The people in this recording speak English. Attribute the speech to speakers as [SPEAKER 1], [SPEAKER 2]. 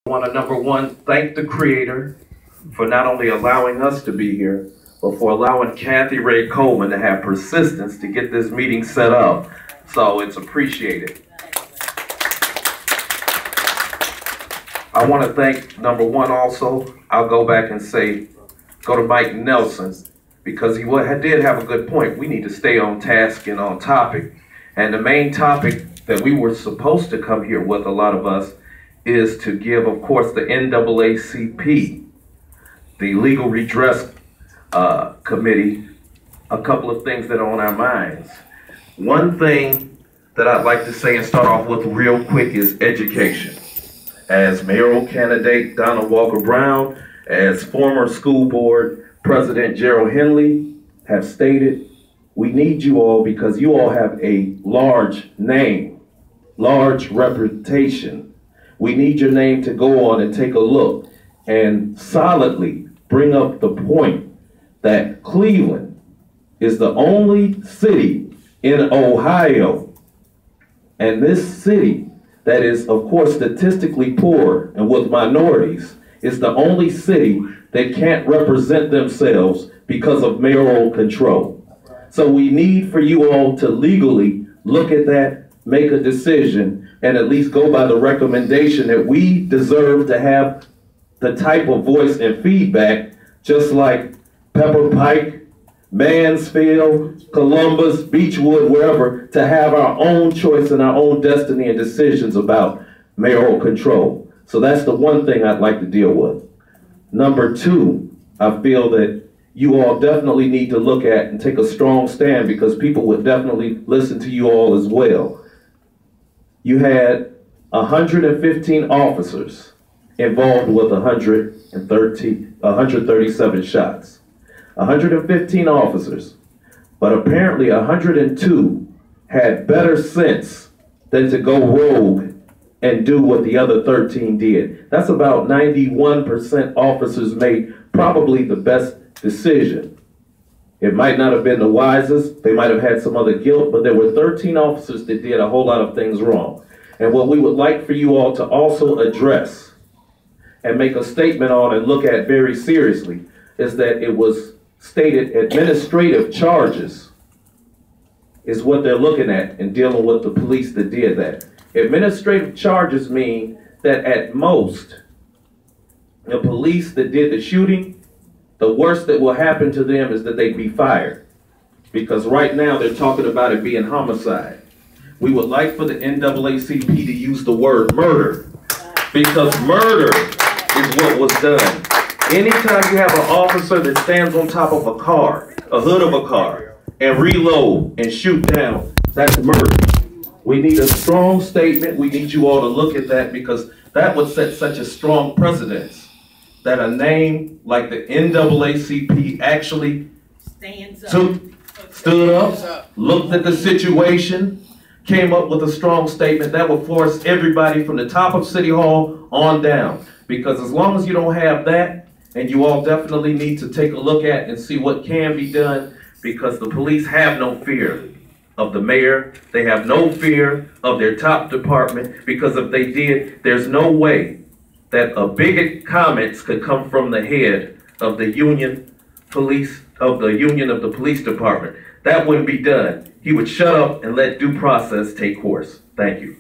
[SPEAKER 1] I want to, number one, thank the Creator for not only allowing us to be here, but for allowing Kathy Ray Coleman to have persistence to get this meeting set up. So it's appreciated. I want to thank, number one, also, I'll go back and say, go to Mike Nelson, because he did have a good point. We need to stay on task and on topic. And the main topic that we were supposed to come here with, a lot of us, is to give, of course, the NAACP, the Legal Redress Committee, a couple of things that are on our minds. One thing that I'd like to say and start off with real quick is education. As mayoral candidate Donald Walker Brown, as former school board president Gerald Henley have stated, we need you all because you all have a large name, large reputation. We need your name to go on and take a look and solidly bring up the point that Cleveland is the only city in Ohio, and this city that is, of course, statistically poor and with minorities is the only city that can't represent themselves because of mayoral control. So we need for you all to legally look at that, make a decision, and at least go by the recommendation that we deserve to have the type of voice and feedback, just like Pepper Pike, Mansfield, Columbus, Beechwood, wherever, to have our own choice and our own destiny and decisions about mayoral control. So that's the one thing I'd like to deal with. Number two, I feel that you all definitely need to look at and take a strong stand, because people would definitely listen to you all as well. You had 115 officers involved with 137 shots. 115 officers, but apparently 102 had better sense than to go rogue and do what the other 13 did. That's about 91% officers made probably the best decision. It might not have been the wisest, they might have had some other guilt, but there were 13 officers that did a whole lot of things wrong. And what we would like for you all to also address and make a statement on and look at very seriously is that it was stated administrative charges is what they're looking at in dealing with the police that did that. Administrative charges mean that at most, the police that did the shooting, the worst that will happen to them is that they'd be fired. Because right now they're talking about it being homicide. We would like for the NAACP to use the word murder, because murder is what was done. Anytime you have an officer that stands on top of a car, a hood of a car, and reload and shoot down, that's murder. We need a strong statement. We need you all to look at that, because that would set such a strong precedence that a name like the NAACP actually stood up, looked at the situation, came up with a strong statement that would force everybody from the top of City Hall on down. Because as long as you don't have that, and you all definitely need to take a look at and see what can be done, because the police have no fear of the mayor. They have no fear of their top department, because if they did, there's no way that a bigot comments could come from the head of the union police, of the union of the police department. That wouldn't be done. He would shut up and let due process take course. Thank you.